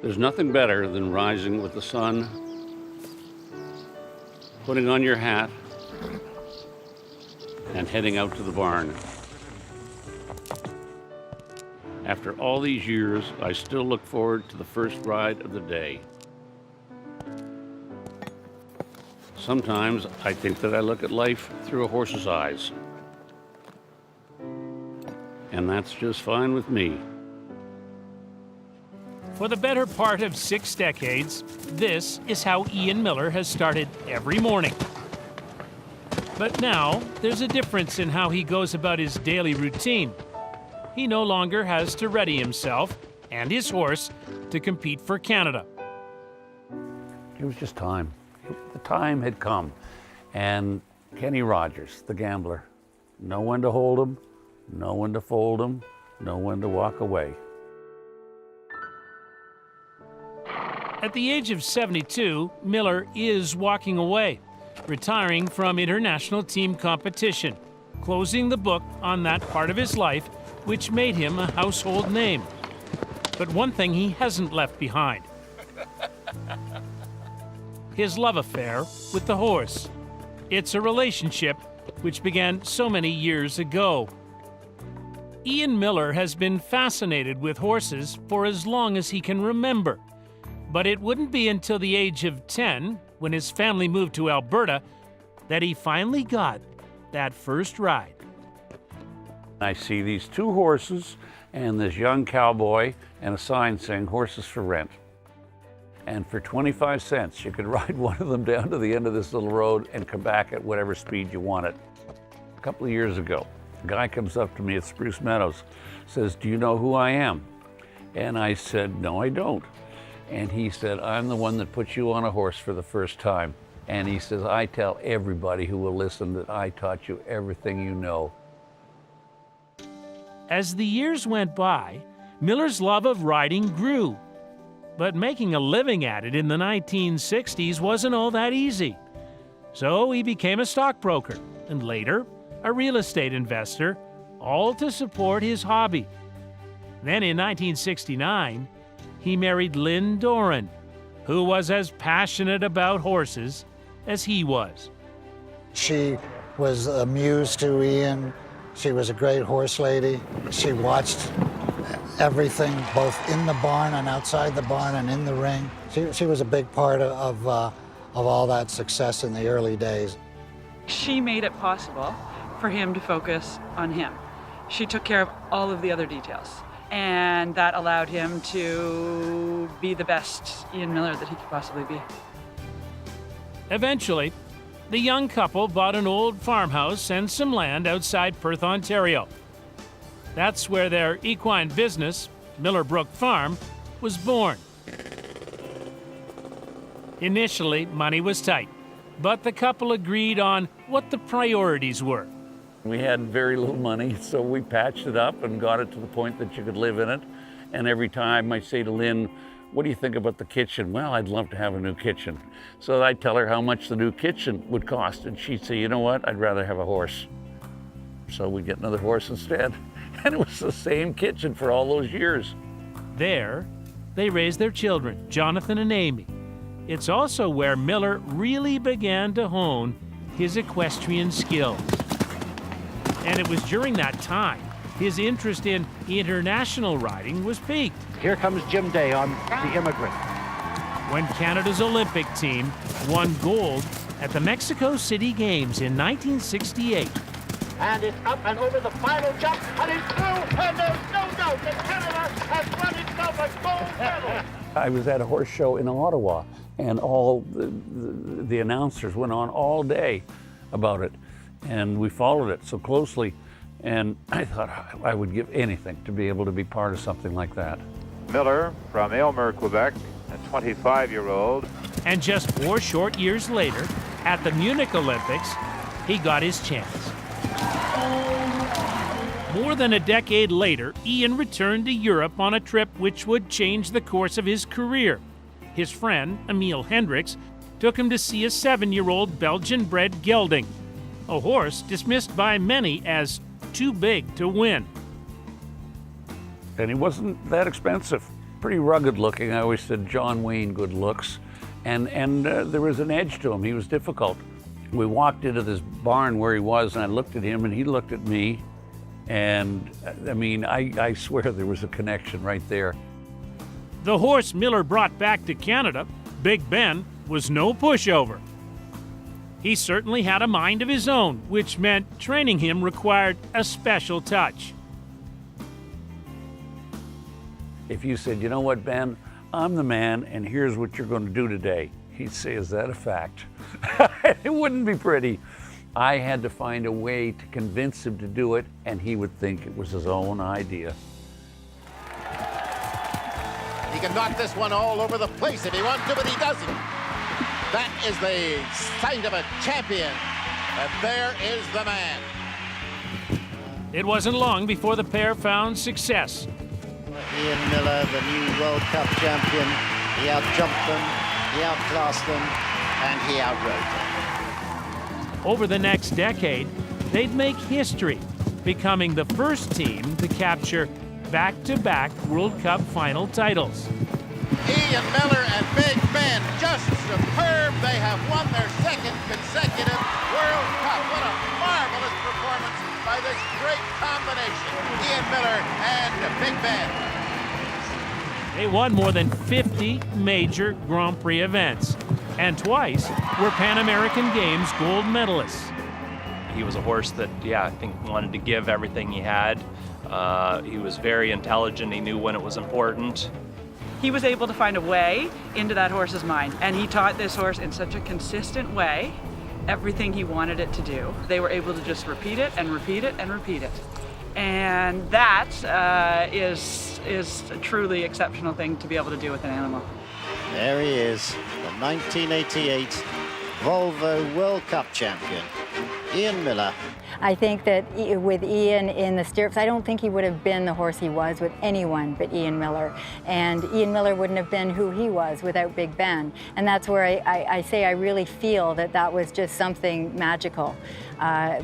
There's nothing better than rising with the sun, putting on your hat, and heading out to the barn. After all these years, I still look forward to the first ride of the day. Sometimes I think that I look at life through a horse's eyes. And that's just fine with me. For the better part of 6 decades, this is how Ian Millar has started every morning. But now, there's a difference in how he goes about his daily routine. He no longer has to ready himself and his horse to compete for Canada. It was just time. The time had come. And Kenny Rogers, the gambler, know when to hold him, know when to fold him, know when to walk away. At the age of 72, Millar is walking away, retiring from international team competition, closing the book on that part of his life which made him a household name. But one thing he hasn't left behind: his love affair with the horse. It's a relationship which began so many years ago. Ian Millar has been fascinated with horses for as long as he can remember. But it wouldn't be until the age of 10, when his family moved to Alberta, that he finally got that first ride. I see these 2 horses and this young cowboy and a sign saying horses for rent. And for 25 cents, you could ride one of them down to the end of this little road and come back at whatever speed you wanted. A couple of years ago, a guy comes up to me at Spruce Meadows, says, "Do you know who I am?" And I said, "No, I don't." And he said, "I'm the one that put you on a horse for the first time." And he says, "I tell everybody who will listen that I taught you everything you know." As the years went by, Millar's love of riding grew. But making a living at it in the 1960s wasn't all that easy. So he became a stockbroker and later a real estate investor, all to support his hobby. Then in 1969, he married Lynn Doran, who was as passionate about horses as he was. She was a muse to Ian. She was a great horse lady. She watched everything, both in the barn and outside the barn and in the ring. She was a big part of all that success in the early days. She made it possible for him to focus on him. She took care of all of the other details, and that allowed him to be the best Ian Millar that he could possibly be. Eventually, the young couple bought an old farmhouse and some land outside Perth, Ontario. That's where their equine business, Millar Brook Farm, was born. Initially, money was tight, but the couple agreed on what the priorities were. We had very little money, so we patched it up and got it to the point that you could live in it. And every time I'd say to Lynn, "What do you think about the kitchen?" "Well, I'd love to have a new kitchen." So I'd tell her how much the new kitchen would cost, and she'd say, "You know what, I'd rather have a horse." So we'd get another horse instead. And it was the same kitchen for all those years. There, they raised their children, Jonathan and Amy. It's also where Millar really began to hone his equestrian skills. And it was during that time his interest in international riding was piqued. Here comes Jim Day on the Immigrant. When Canada's Olympic team won gold at the Mexico City Games in 1968. And it's up and over the final jump, and it's through, and there's no doubt that Canada has won itself a gold medal. I was at a horse show in Ottawa, and all the announcers went on all day about it, and we followed it so closely, and I thought I would give anything to be able to be part of something like that. Millar from Aylmer, Quebec, a 25-year-old. And just 4 short years later, at the Munich Olympics, he got his chance. More than a decade later, Ian returned to Europe on a trip which would change the course of his career. His friend, Emile Hendricks, took him to see a 7-year-old Belgian-bred gelding, a horse dismissed by many as too big to win. And he wasn't that expensive. Pretty rugged looking. I always said John Wayne good looks. And there was an edge to him. He was difficult. We walked into this barn where he was, and I looked at him and he looked at me. And I mean, I swear there was a connection right there. The horse Millar brought back to Canada, Big Ben, was no pushover. He certainly had a mind of his own, which meant training him required a special touch. If you said, you know what, Ben, I'm the man, and here's what you're going to do today, he'd say, is that a fact? It wouldn't be pretty. I had to find a way to convince him to do it, and he would think it was his own idea. He can knock this one all over the place if he wants to, but he doesn't. That is the sight of a champion. And there is the man. It wasn't long before the pair found success. Ian Millar, the new World Cup champion, he outjumped them, he outclassed them, and he outrode them. Over the next decade, they'd make history, becoming the first team to capture back-to-back World Cup final titles. Ian Millar and Big Ben, just superb. They have won their second consecutive World Cup. What a marvelous performance by this great combination, Ian Millar and Big Ben. They won more than 50 major Grand Prix events, and twice were Pan American Games gold medalists. He was a horse that, I think wanted to give everything he had. He was very intelligent. He knew when it was important. He was able to find a way into that horse's mind, and he taught this horse in such a consistent way everything he wanted it to do. They were able to just repeat it and repeat it and repeat it. And that is a truly exceptional thing to be able to do with an animal. There he is, the 1988 Volvo World Cup champion, Ian Millar. I think that with Ian in the stirrups, I don't think he would have been the horse he was with anyone but Ian Millar. And Ian Millar wouldn't have been who he was without Big Ben. And that's where I say I really feel that that was just something magical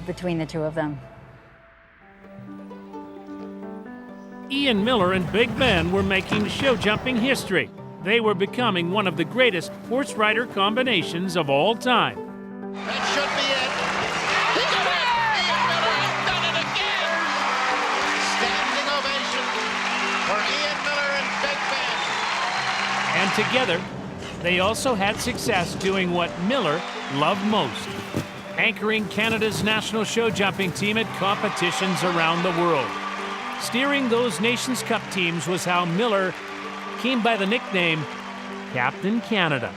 between the two of them. Ian Millar and Big Ben were making show jumping history. They were becoming one of the greatest horse rider combinations of all time. That should be it. He did it! Ian Millar has done it again! Standing ovation for Ian Millar and Big Ben. And together, they also had success doing what Millar loved most, anchoring Canada's national show jumping team at competitions around the world. Steering those Nations Cup teams was how Millar came by the nickname Captain Canada.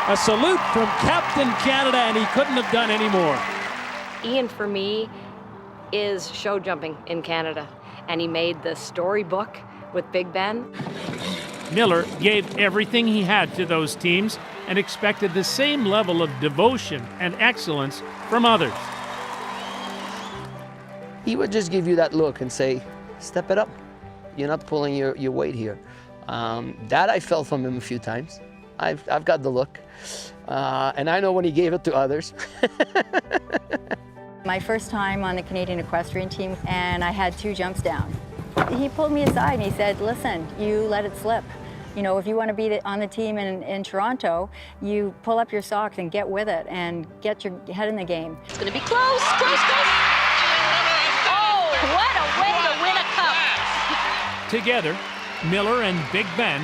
A salute from Captain Canada, and he couldn't have done any more. Ian, for me, is show jumping in Canada, and he made the storybook with Big Ben. Millar gave everything he had to those teams and expected the same level of devotion and excellence from others. He would just give you that look and say, step it up. You're not pulling your weight here. That I felt from him a few times. I've got the look. And I know when he gave it to others. My first time on the Canadian equestrian team, and I had 2 jumps down. He pulled me aside and he said, listen, you let it slip. You know, if you want to be on the team in Toronto, you pull up your socks and get with it and get your head in the game. It's going to be close, close, close. Oh, what a way to win a cup. Together, Millar and Big Ben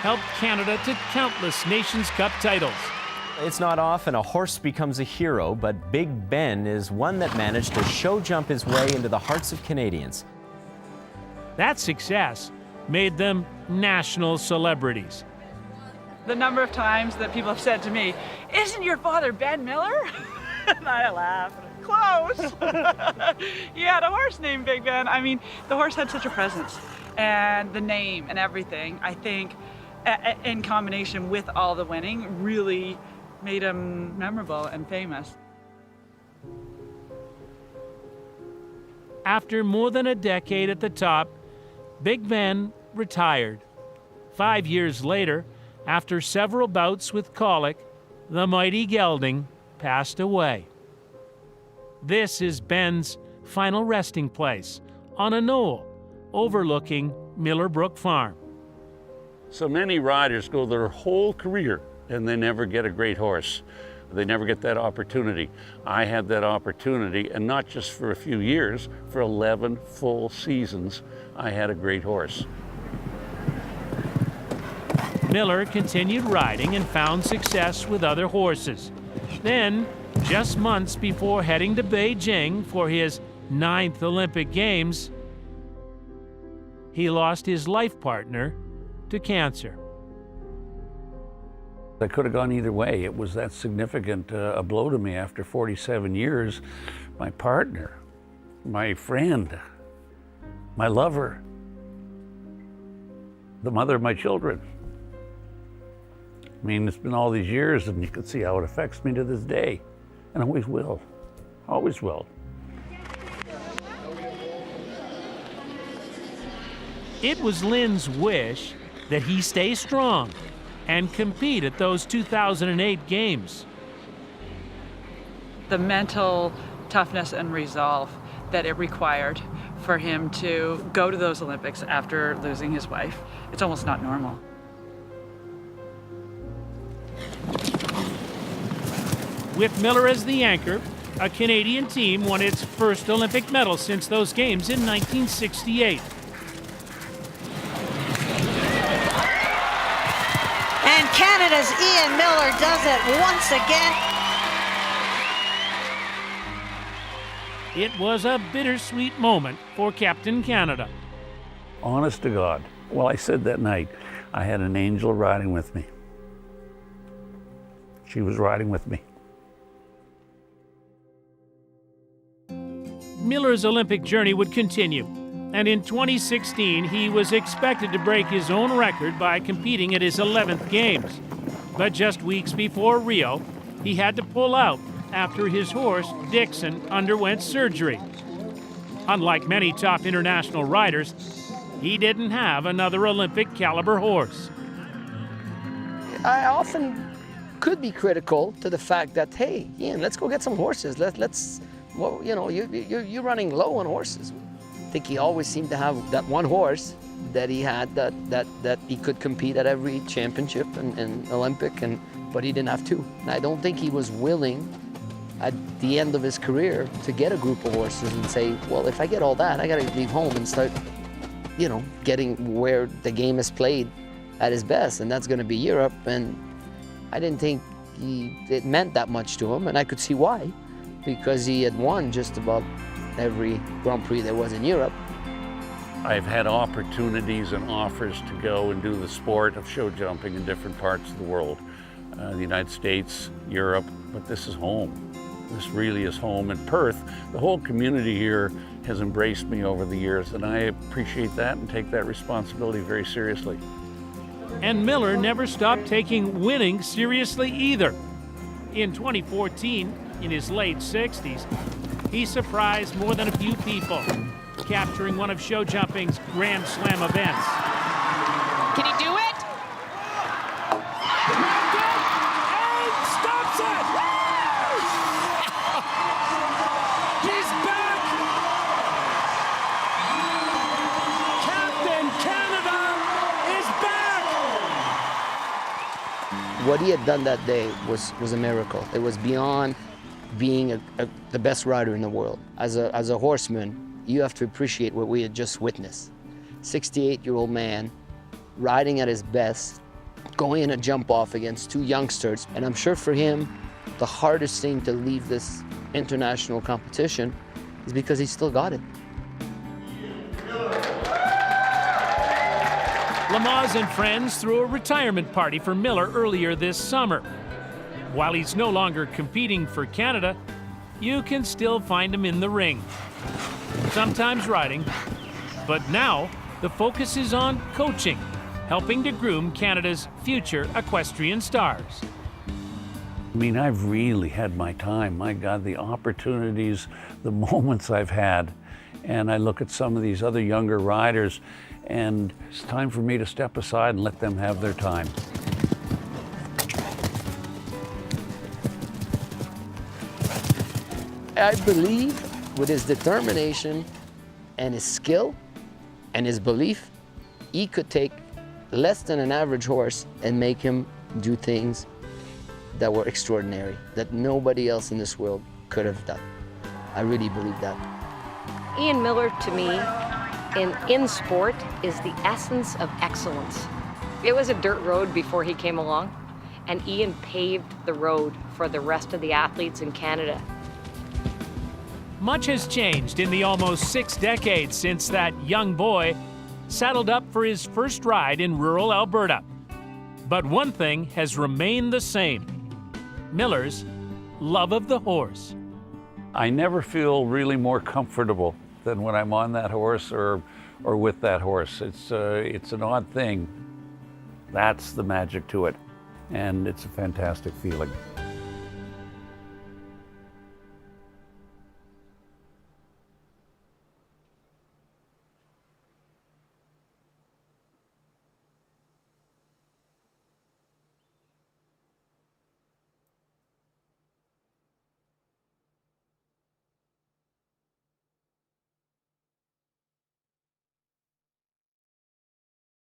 helped Canada to countless Nations Cup titles. It's not often a horse becomes a hero, but Big Ben is one that managed to show jump his way into the hearts of Canadians. That success made them national celebrities. The number of times that people have said to me, isn't your father Ben Millar? And I laugh. Close. He had a horse named Big Ben. I mean, the horse had such a presence, and the name and everything, I think, in combination with all the winning, really made him memorable and famous. After more than a decade at the top, Big Ben retired. 5 years later, after several bouts with colic, the mighty gelding passed away. This is Ben's final resting place on a knoll overlooking Miller Brook Farm. So many riders go their whole career and they never get a great horse. They never get that opportunity. I had that opportunity, and not just for a few years, for 11 full seasons, I had a great horse. Miller continued riding and found success with other horses. Then, just months before heading to Beijing for his 9th Olympic Games, he lost his life partner to cancer. I could have gone either way. It was that significant a blow to me after 47 years. My partner, my friend, my lover, the mother of my children. I mean, it's been all these years, and you can see how it affects me to this day, and always will, always will. It was Lynn's wish that he stay strong and compete at those 2008 games. The mental toughness and resolve that it required for him to go to those Olympics after losing his wife, it's almost not normal. With Miller as the anchor, a Canadian team won its first Olympic medal since those games in 1968. And Canada's Ian Millar does it once again. It was a bittersweet moment for Captain Canada. Honest to God, well, I said that night, I had an angel riding with me. She was riding with me. Millar's Olympic journey would continue, and in 2016 he was expected to break his own record by competing at his 11th Games. But just weeks before Rio, he had to pull out after his horse, Dixon, underwent surgery. Unlike many top international riders, he didn't have another Olympic caliber horse. I often could be critical to the fact that, hey, Ian, let's go get some horses. Let's well, you know, you're running low on horses. I think he always seemed to have that one horse that he had that he could compete at every championship and Olympic, but he didn't have two. And I don't think he was willing at the end of his career to get a group of horses and say, well, if I get all that, I got to leave home and start, you know, getting where the game is played at his best, and that's going to be Europe. And I didn't think it meant that much to him, and I could see why, because he had won just about every Grand Prix there was in Europe. I've had opportunities and offers to go and do the sport of show jumping in different parts of the world, the United States, Europe, but this is home. This really is home. In Perth, the whole community here has embraced me over the years, and I appreciate that and take that responsibility very seriously. And Millar never stopped taking winning seriously either. In 2014, in his late 60s, he surprised more than a few people, capturing one of show jumping's Grand Slam events. Can he do it? And stops it! He's back! Captain Canada is back! What he had done that day was a miracle. It was beyond being the best rider in the world. As a horseman, you have to appreciate what we had just witnessed. 68-year-old man riding at his best, going in a jump off against two youngsters. And I'm sure for him, the hardest thing to leave this international competition is because he still got it. Lamaze and friends threw a retirement party for Millar earlier this summer. While he's no longer competing for Canada, you can still find him in the ring. Sometimes riding, but now the focus is on coaching, helping to groom Canada's future equestrian stars. I mean, I've really had my time. My God, the opportunities, the moments I've had. And I look at some of these other younger riders, and it's time for me to step aside and let them have their time. I believe with his determination and his skill, and his belief, he could take less than an average horse and make him do things that were extraordinary, that nobody else in this world could have done. I really believe that. Ian Millar, to me, in sport, is the essence of excellence. It was a dirt road before he came along, and Ian paved the road for the rest of the athletes in Canada. Much has changed in the almost 6 decades since that young boy saddled up for his first ride in rural Alberta. But one thing has remained the same: Millar's love of the horse. I never feel really more comfortable than when I'm on that horse or with that horse. It's an odd thing. That's the magic to it, and it's a fantastic feeling.